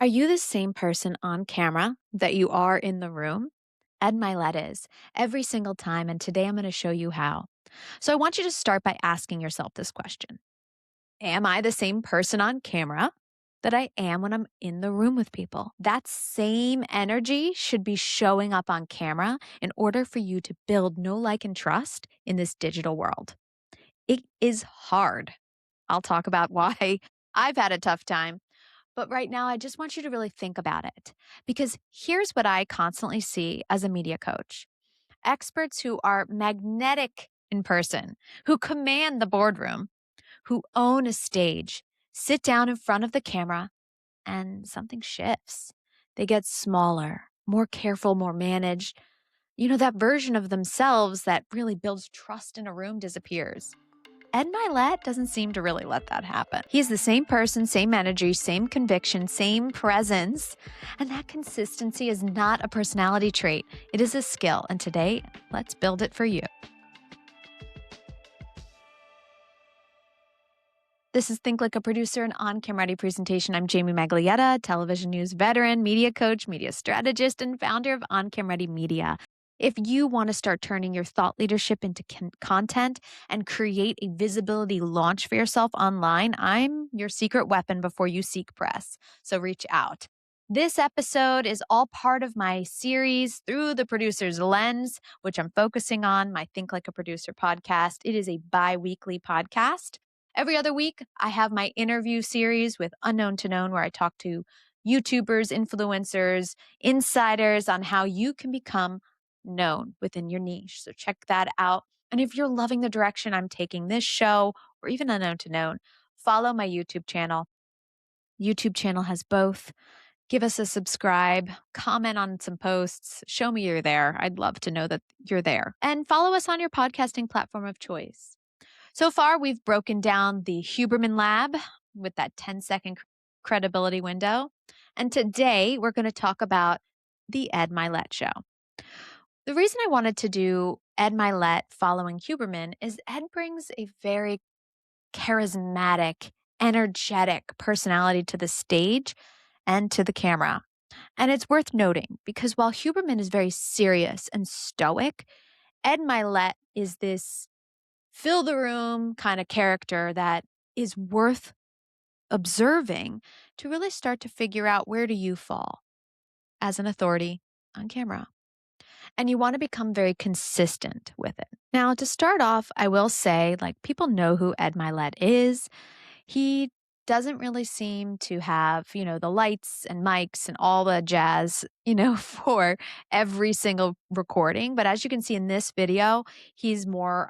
Are you the same person on camera that you are in the room? Ed Mylett is every single time, and today I'm going to show you how. So I want you to start by asking yourself this question. Am I the same person on camera that I am when I'm in the room with people? That same energy should be showing up on camera in order for you to build know, like, and trust in this digital world. It is hard. I'll talk about why I've had a tough time, but right now, I just want you to really think about it because here's what I constantly see as a media coach: experts who are magnetic in person, who command the boardroom, who own a stage, sit down in front of the camera, and something shifts. They get smaller, more careful, more managed. That version of themselves that really builds trust in a room disappears. Ed Mylett doesn't seem to really let that happen. He's the same person, same energy, same conviction, same presence. And that consistency is not a personality trait, it is a skill. And today, let's build it for you. This is Think Like a Producer, an on-camera ready presentation. I'm Jamie Maglietta, television news veteran, media coach, media strategist, and founder of On Cam Ready Media. If you want to start turning your thought leadership into content and create a visibility launch for yourself online, I'm your secret weapon before you seek press. So reach out. This episode is all part of my series Through the Producer's Lens, which I'm focusing on my Think Like a Producer podcast. It is a bi-weekly podcast. Every other week, I have my interview series with Unknown to Known, where I talk to YouTubers, influencers, insiders on how you can become known within your niche. So check that out. And if you're loving the direction I'm taking this show or even Unknown to Known, follow my YouTube channel. YouTube channel has both. Give us a subscribe, comment on some posts, show me you're there. I'd love to know that you're there. And follow us on your podcasting platform of choice. So far, we've broken down the Huberman Lab with that 10-second credibility window. And today, we're going to talk about the Ed Mylett Show. The reason I wanted to do Ed Mylett following Huberman is Ed brings a very charismatic, energetic personality to the stage and to the camera. And it's worth noting because while Huberman is very serious and stoic, Ed Mylett is this fill the room kind of character that is worth observing to really start to figure out where do you fall as an authority on camera. And you want to become very consistent with it. Now, to start off, I will say, people know who Ed Mylett is. He doesn't really seem to have, the lights and mics and all the jazz, for every single recording. But as you can see in this video, he's more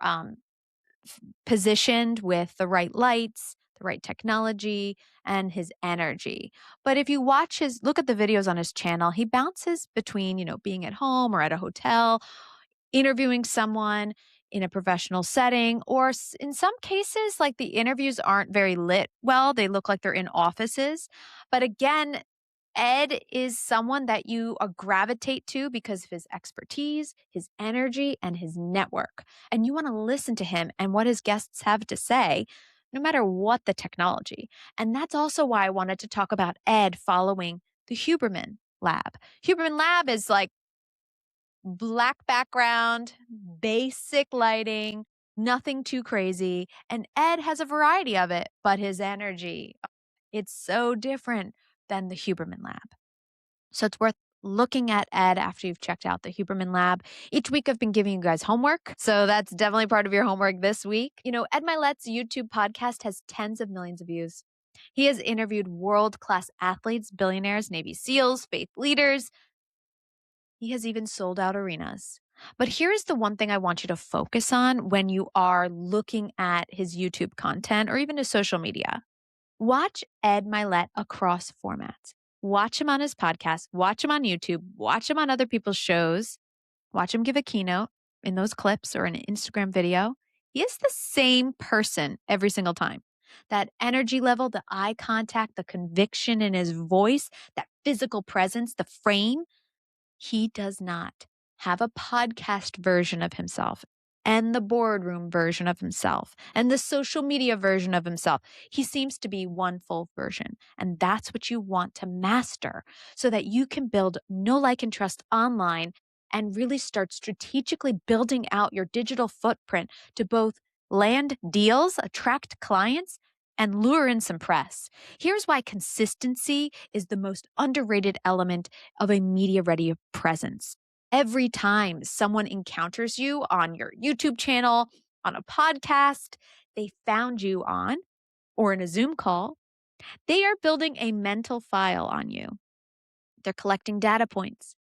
positioned with the right lights, the right technology, and his energy. But if you look at the videos on his channel, he bounces between, being at home or at a hotel, interviewing someone in a professional setting, or in some cases, the interviews aren't very lit well. They look like they're in offices. But again, Ed is someone that you gravitate to because of his expertise, his energy, and his network. And you want to listen to him and what his guests have to say, no matter what the technology. And that's also why I wanted to talk about Ed following the Huberman Lab. Huberman Lab is black background, basic lighting, nothing too crazy. And Ed has a variety of it, but his energy, it's so different than the Huberman Lab. So it's worth looking at Ed after you've checked out the Huberman Lab. Each week I've been giving you guys homework. So that's definitely part of your homework this week. Ed Mylett's YouTube podcast has tens of millions of views. He has interviewed world-class athletes, billionaires, Navy SEALs, faith leaders. He has even sold out arenas. But here's the one thing I want you to focus on when you are looking at his YouTube content or even his social media. Watch Ed Mylett across formats. Watch him on his podcast, watch him on YouTube, watch him on other people's shows, watch him give a keynote in those clips or an Instagram video. He is the same person every single time. That energy level, the eye contact, the conviction in his voice, that physical presence, the frame, he does not have a podcast version of himself. and the boardroom version of himself and the social media version of himself. He seems to be one full version. And that's what you want to master so that you can build know, like, and trust online and really start strategically building out your digital footprint to both land deals, attract clients, and lure in some press. Here's why consistency is the most underrated element of a media ready presence. Every time someone encounters you on your YouTube channel, on a podcast, they found you on, or in a Zoom call, they are building a mental file on you. They're collecting data points.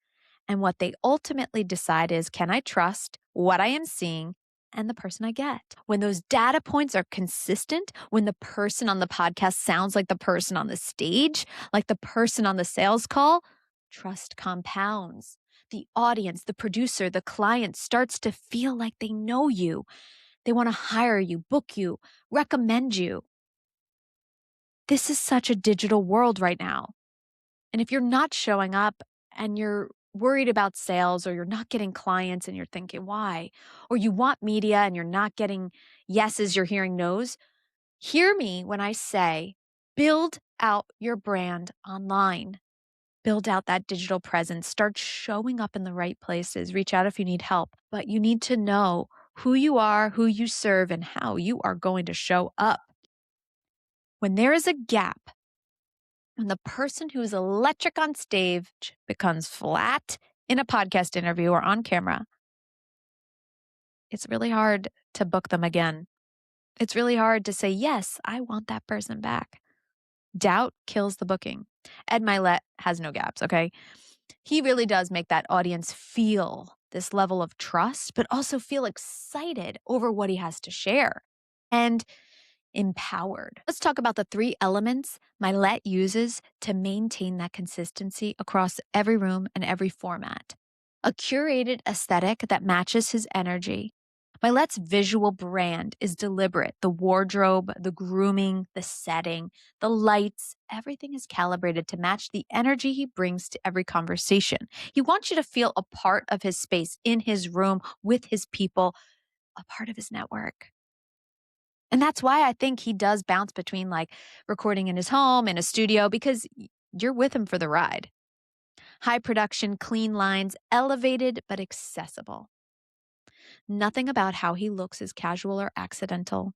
And what they ultimately decide is, can I trust what I am seeing and the person I get? When those data points are consistent, when the person on the podcast sounds like the person on the stage, like the person on the sales call, trust compounds. The audience, the producer, the client starts to feel like they know you. They want to hire you, book you, recommend you. This is such a digital world right now. And if you're not showing up and you're worried about sales, or you're not getting clients and you're thinking, why? Or you want media and you're not getting yeses, you're hearing no's. Hear me when I say, build out your brand online. Build out that digital presence. Start showing up in the right places. Reach out if you need help. But you need to know who you are, who you serve, and how you are going to show up. When there is a gap, when the person who is electric on stage becomes flat in a podcast interview or on camera, it's really hard to book them again. It's really hard to say, yes, I want that person back. Doubt kills the booking. Ed Mylett has no gaps, okay? He really does make that audience feel this level of trust, but also feel excited over what he has to share and empowered. Let's talk about the 3 elements Mylett uses to maintain that consistency across every room and every format. A curated aesthetic that matches his energy. Mylett's visual brand is deliberate. The wardrobe, the grooming, the setting, the lights, everything is calibrated to match the energy he brings to every conversation. He wants you to feel a part of his space, in his room, with his people, a part of his network. And that's why I think he does bounce between like recording in his home, in a studio, because you're with him for the ride. High production, clean lines, elevated but accessible. Nothing about how he looks is casual or accidental.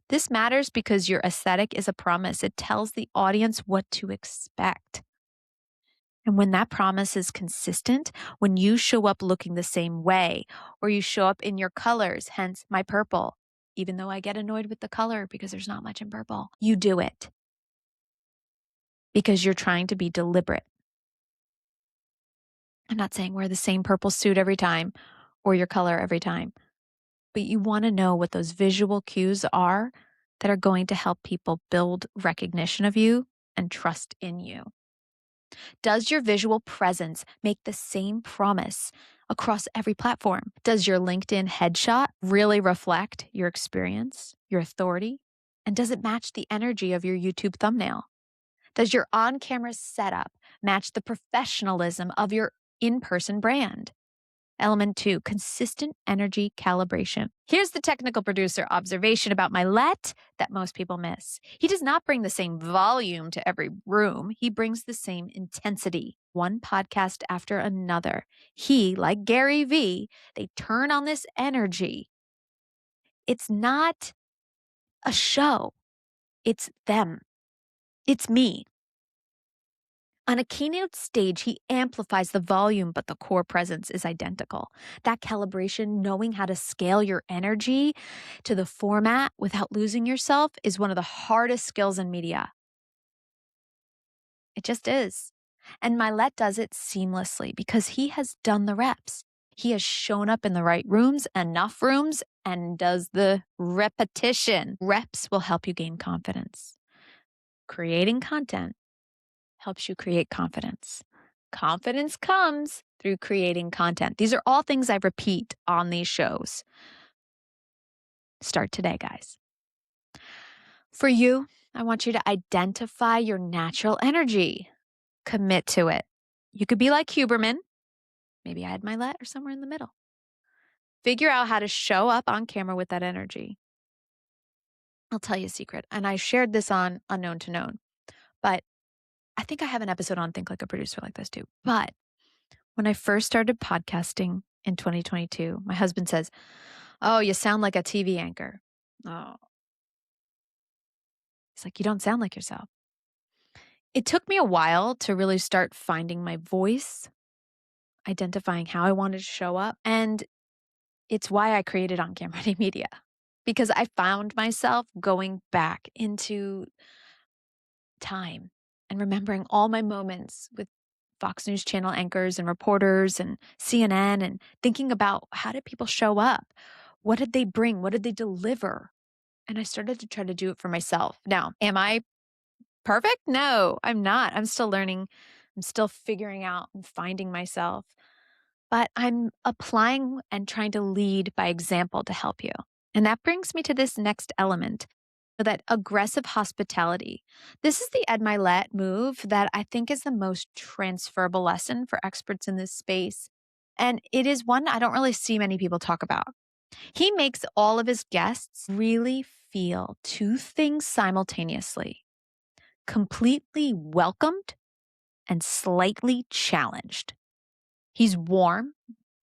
This matters because your aesthetic is a promise. It tells the audience what to expect. And when that promise is consistent, when you show up looking the same way, or you show up in your colors, hence my purple, even though I get annoyed with the color because there's not much in purple, you do it because you're trying to be deliberate. I'm not saying wear the same purple suit every time or your color every time, but you want to know what those visual cues are that are going to help people build recognition of you and trust in you. Does your visual presence make the same promise across every platform? Does your LinkedIn headshot really reflect your experience, your authority? And does it match the energy of your YouTube thumbnail? Does your on-camera setup match the professionalism of your in-person brand? Element 2, consistent energy calibration. Here's the technical producer observation about Mylett that most people miss. He does not bring the same volume to every room. He brings the same intensity, one podcast after another. He, like Gary Vee, they turn on this energy. It's not a show. It's them. It's me. On a keynote stage, he amplifies the volume, but the core presence is identical. That calibration, knowing how to scale your energy to the format without losing yourself, is one of the hardest skills in media. It just is. And Mylett does it seamlessly because he has done the reps. He has shown up in the right rooms, enough rooms, and does the repetition. Reps will help you gain confidence. Creating content helps you create confidence. Confidence comes through creating content. These are all things I repeat on these shows. Start today, guys. For you, I want you to identify your natural energy. Commit to it. You could be like Huberman. Maybe I had Mylett or somewhere in the middle. Figure out how to show up on camera with that energy. I'll tell you a secret, and I shared this on Unknown to Known, but I think I have an episode on Think Like a Producer like this too. But when I first started podcasting in 2022, my husband says, "Oh, you sound like a TV anchor." Oh, he's like, "You don't sound like yourself." It took me a while to really start finding my voice, identifying how I wanted to show up. And it's why I created On Camera Ready Media, because I found myself going back into time and remembering all my moments with Fox News Channel anchors and reporters and CNN and thinking about how did people show up? What did they bring? What did they deliver? And I started to try to do it for myself. Now, am I perfect? No, I'm not. I'm still learning. I'm still figuring out and finding myself. But I'm applying and trying to lead by example to help you. And that brings me to this next element, that aggressive hospitality. This is the Ed Mylett move that I think is the most transferable lesson for experts in this space. And it is one I don't really see many people talk about. He makes all of his guests really feel two things simultaneously: completely welcomed and slightly challenged. He's warm,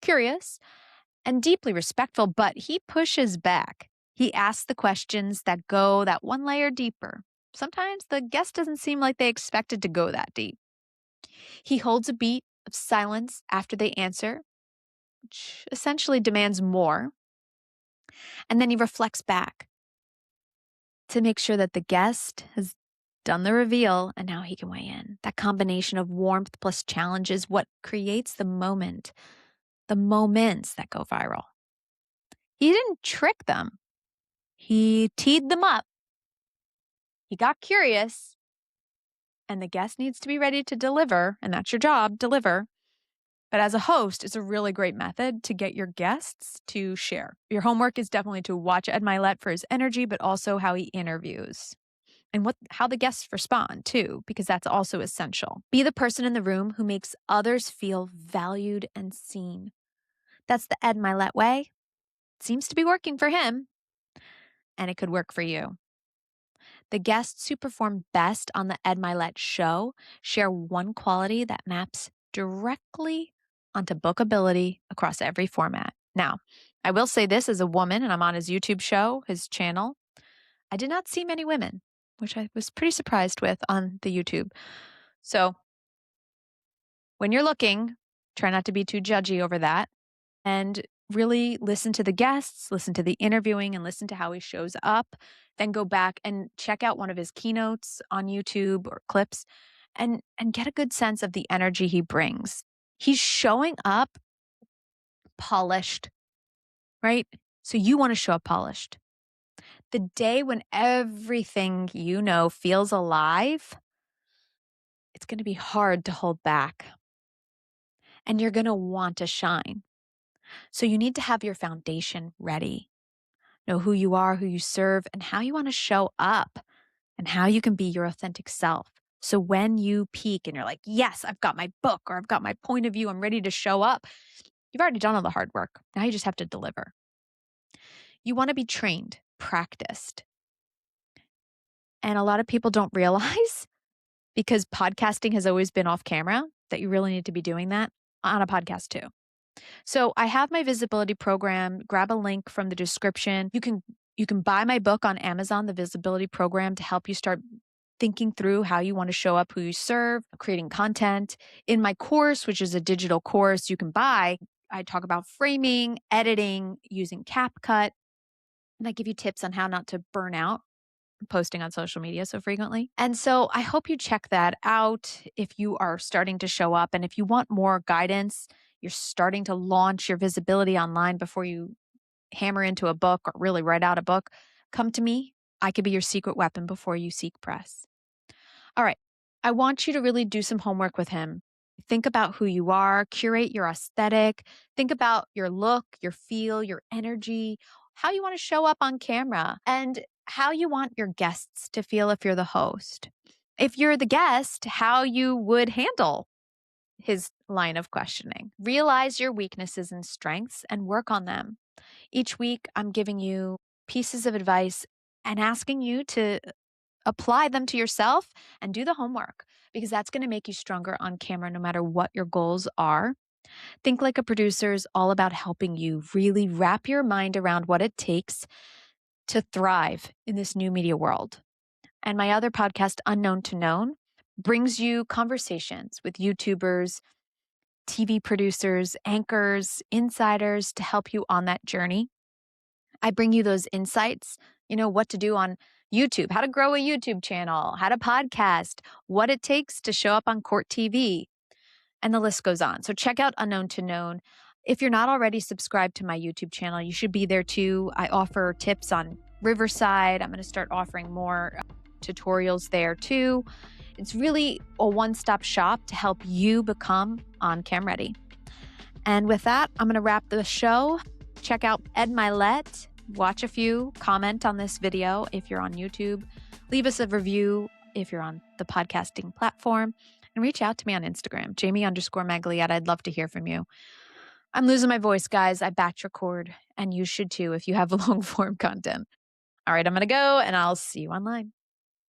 curious, and deeply respectful, but he pushes back. He asks the questions that go that one layer deeper. Sometimes the guest doesn't seem like they expected to go that deep. He holds a beat of silence after they answer, which essentially demands more. And then he reflects back to make sure that the guest has done the reveal and now he can weigh in. That combination of warmth plus challenge is what creates the moment, the moments that go viral. He didn't trick them. He teed them up. He got curious, and the guest needs to be ready to deliver, and that's your job, deliver. But as a host, it's a really great method to get your guests to share. Your homework is definitely to watch Ed Mylett for his energy, but also how he interviews and how the guests respond too, because that's also essential. Be the person in the room who makes others feel valued and seen. That's the Ed Mylett way. It seems to be working for him, and it could work for you. The guests who perform best on the Ed Mylett show share one quality that maps directly onto bookability across every format. Now, I will say this as a woman, and I'm on his YouTube show, his channel. I did not see many women, which I was pretty surprised with on the YouTube. So when you're looking, try not to be too judgy over that, and really listen to the guests, listen to the interviewing, and listen to how he shows up. Then go back and check out one of his keynotes on YouTube or clips and get a good sense of the energy he brings. He's showing up polished, right? So you want to show up polished. The day when everything you know feels alive, it's going to be hard to hold back. And you're going to want to shine. So you need to have your foundation ready. Know who you are, who you serve, and how you want to show up, and how you can be your authentic self. So when you peak and you're like, yes, I've got my book, or I've got my point of view, I'm ready to show up, you've already done all the hard work. Now you just have to deliver. You want to be trained, practiced. And a lot of people don't realize, because podcasting has always been off camera, that you really need to be doing that on a podcast too. So I have my visibility program. Grab a link from the description. You can buy my book on Amazon, The Visibility Program, to help you start thinking through how you want to show up, who you serve, creating content. In my course, which is a digital course you can buy, I talk about framing, editing, using CapCut, and I give you tips on how not to burn out posting on social media so frequently. And so I hope you check that out if you are starting to show up. And if you want more guidance, you're starting to launch your visibility online before you hammer into a book or really write out a book, come to me. I could be your secret weapon before you seek press. All right. I want you to really do some homework with him. Think about who you are, curate your aesthetic, think about your look, your feel, your energy, how you want to show up on camera, and how you want your guests to feel if you're the host. If you're the guest, how you would handle his line of questioning. Realize your weaknesses and strengths and work on them. Each week, I'm giving you pieces of advice and asking you to apply them to yourself and do the homework because that's going to make you stronger on camera no matter what your goals are. Think Like a Producer is all about helping you really wrap your mind around what it takes to thrive in this new media world. And my other podcast, Unknown to Known, brings you conversations with YouTubers, TV producers, anchors, insiders to help you on that journey. I bring you those insights, what to do on YouTube, how to grow a YouTube channel, how to podcast, what it takes to show up on court TV, and the list goes on. So check out Unknown to Known. If you're not already subscribed to my YouTube channel, you should be there too. I offer tips on Riverside. I'm going to start offering more tutorials there too. It's really a one-stop shop to help you become on-cam ready. And with that, I'm going to wrap the show. Check out Ed Mylett. Watch a few, comment on this video if you're on YouTube. Leave us a review if you're on the podcasting platform. And reach out to me on Instagram, Jamie_Maglietta. I'd love to hear from you. I'm losing my voice, guys. I batch record, and you should too if you have long form content. All right, I'm going to go, and I'll see you online.